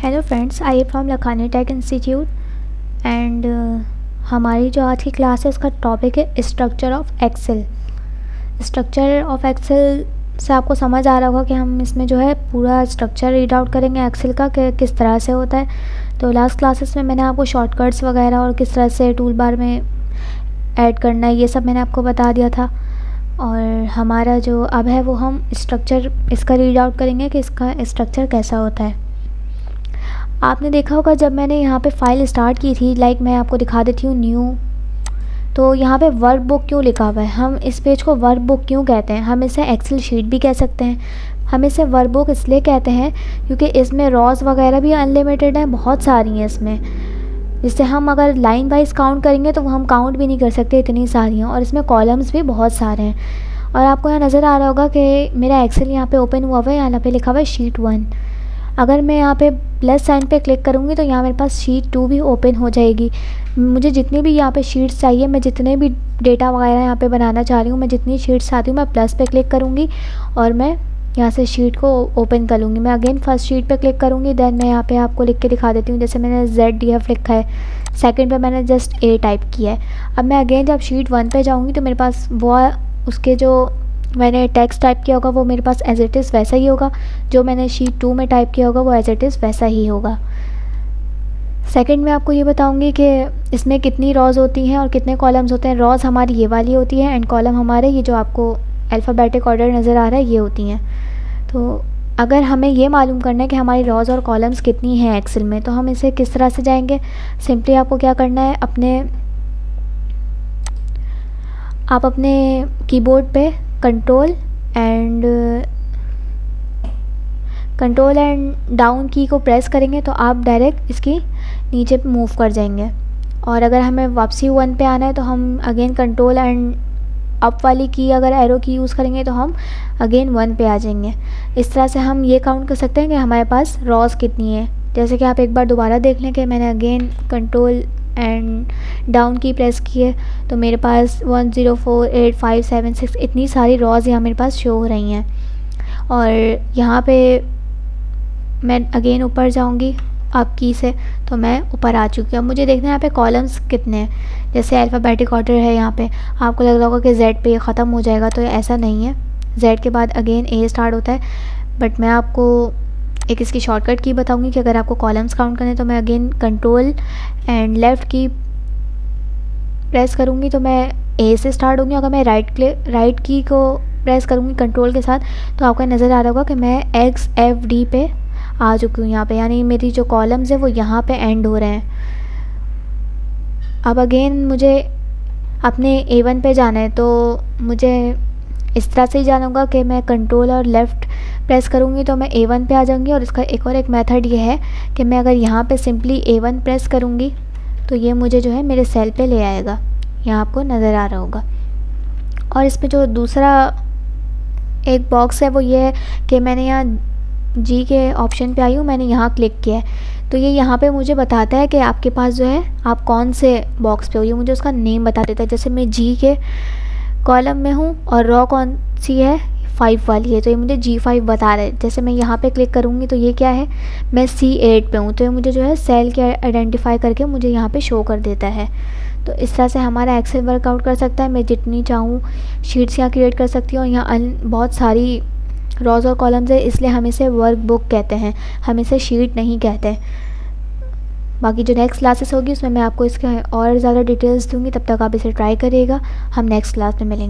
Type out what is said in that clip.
Hello friends, I am from Lakhani tech institute and हमारी जो आज की क्लास है उसका टॉपिक है structure of Excel. Structure of Excel से आपको समझ आ रहा होगा कि हम इसमें जो है पूरा स्ट्रक्चर रीड आउट करेंगे एक्सेल का कि किस तरह से होता है। तो लास्ट क्लासेस में मैंने आपको शॉर्टकट्स वगैरह और किस तरह से टूल बार में ऐड करना है ये सब मैंने आपको बता दिया था। और हमारा जो अब है वो हम स्ट्रक्चर इसका रीड आउट करेंगे कि इसका स्ट्रक्चर कैसा होता है। आपने देखा होगा जब मैंने यहाँ पे फाइल स्टार्ट की थी, मैं आपको दिखा देती हूँ न्यू, तो यहाँ पे वर्क बुक क्यों लिखा हुआ है। हम इस पेज को वर्क बुक क्यों कहते हैं, हम इसे एक्सेल शीट भी कह सकते हैं। हम इसे वर्क बुक इसलिए कहते हैं क्योंकि इसमें रॉज वगैरह भी अनलिमिटेड हैं, बहुत सारी हैं इसमें, जिससे हम अगर लाइन वाइज काउंट करेंगे तो हम काउंट भी नहीं कर सकते, इतनी सारी हैं। और इसमें कॉलम्स भी बहुत सारे हैं। और आपको यहाँ नज़र आ रहा होगा कि मेरा एक्सेल यहाँ पे ओपन हुआ हुआ है, यहाँ पे लिखा हुआ है शीट 1। अगर मैं यहाँ पे प्लस साइन पे क्लिक करूँगी तो यहाँ मेरे पास शीट 2 भी ओपन हो जाएगी। मुझे जितनी भी यहाँ पे शीट्स चाहिए, मैं जितने भी डेटा वगैरह यहाँ पे बनाना चाह रही हूँ, मैं जितनी शीट्स चाहती हूँ मैं प्लस पे क्लिक करूँगी और मैं यहाँ से शीट को ओपन कर लूँगी। मैं अगेन फर्स्ट शीट पे क्लिक करूँगी, देन मैं यहाँ पे आपको लिख के दिखा देती हूँ। जैसे मैंने ZDF लिखा है, सेकेंड पे मैंने जस्ट A टाइप किया है। अब मैं अगेन जब शीट 1 पे जाऊँगी तो मेरे पास वो उसके जो मैंने टेक्स्ट टाइप किया होगा वो मेरे पास एज इट इज़ वैसा ही होगा, जो मैंने शीट 2 में टाइप किया होगा वो एज इट इज़ वैसा ही होगा। सेकंड में आपको ये बताऊंगी कि इसमें कितनी रॉज होती हैं और कितने कॉलम्स होते हैं। रॉज हमारी ये वाली होती है एंड कॉलम हमारे ये जो आपको अल्फ़ाबेटिक ऑर्डर नज़र आ रहा है ये होती हैं। तो अगर हमें ये मालूम करना है कि हमारी रॉज और कॉलम्स कितनी हैं एक्सेल में, तो हम इसे किस तरह से जाएंगे। सिंपली आपको क्या करना है, आप अपने कीबोर्ड पे कंट्रोल एंड डाउन की को प्रेस करेंगे तो आप डायरेक्ट इसकी नीचे पे मूव कर जाएंगे। और अगर हमें वापसी 1 पे आना है तो हम अगेन कंट्रोल एंड अप वाली की अगर एरो की यूज़ करेंगे तो हम अगेन 1 पे आ जाएंगे। इस तरह से हम ये काउंट कर सकते हैं कि हमारे पास रॉज कितनी है। जैसे कि आप एक बार दोबारा देख लें कि मैंने अगेन कंट्रोल एंड डाउन की प्रेस की है तो मेरे पास 1 0 4 8 5 7 6 इतनी सारी रॉज यहाँ मेरे पास शो हो रही हैं। और यहाँ पे मैं अगेन ऊपर जाऊँगी अप की से तो मैं ऊपर आ चुकी हूँ। अब मुझे देखना है यहाँ पे कॉलम्स कितने हैं। जैसे अल्फ़ाबेटिक ऑर्डर है, यहाँ पे आपको लग रहा होगा कि Z पे ख़त्म हो जाएगा, तो ऐसा नहीं है। Z के बाद अगेन A स्टार्ट होता है। बट मैं आपको एक इसकी शॉर्टकट की बताऊंगी कि अगर आपको कॉलम्स काउंट करने तो मैं अगेन कंट्रोल एंड लेफ़्ट की प्रेस करूँगी तो मैं A से स्टार्ट होंगी। अगर मैं राइट की को प्रेस करूँगी कंट्रोल के साथ तो आपको नज़र आ रहा होगा कि मैं XFD पे आ चुकी हूँ यहाँ पे, यानी मेरी जो कॉलम्स है वो यहाँ पे एंड हो रहे हैं। अब अगेन मुझे अपने A1 पे जाना है तो मुझे इस तरह से ही जाना होगा कि मैं कंट्रोल और लेफ़्ट प्रेस करूँगी तो मैं A1 पे आ जाऊँगी। और इसका एक मेथड ये है कि मैं अगर यहाँ पे सिंपली A1 प्रेस करूँगी तो ये मुझे जो है मेरे सेल पे ले आएगा, यहाँ आपको नज़र आ रहा होगा। और इसमें जो दूसरा एक बॉक्स है वो ये है कि मैंने यहाँ G के ऑप्शन पे आई हूँ, मैंने यहाँ क्लिक किया है तो ये यहाँ पे मुझे बताता है कि आपके पास जो है आप कौन से बॉक्स पे हो, ये मुझे उसका नेम बता देता है। जैसे मैं G के कॉलम में हूँ और रॉ कौन सी है, 5 वाली है, तो ये मुझे G5 बता रहा है। जैसे मैं यहाँ पे क्लिक करूँगी तो ये क्या है, मैं C8 पे हूँ, तो ये मुझे जो है सेल के आइडेंटिफाई करके मुझे यहाँ पे शो कर देता है। तो इस तरह से हमारा एक्सेल वर्कआउट कर सकता है। मैं जितनी चाहूँ शीट्स यहाँ क्रिएट कर सकती हूँ। यहाँ बहुत सारी रॉज और कॉलम्स है, इसलिए हम इसे वर्क बुक कहते हैं, हम इसे शीट नहीं कहते। बाकी जो नेक्स्ट क्लासेस होगी उसमें मैं आपको इसके और ज़्यादा डिटेल्स दूँगी, तब तक आप इसे ट्राई करिएगा। हम नेक्स्ट क्लास में मिलेंगे।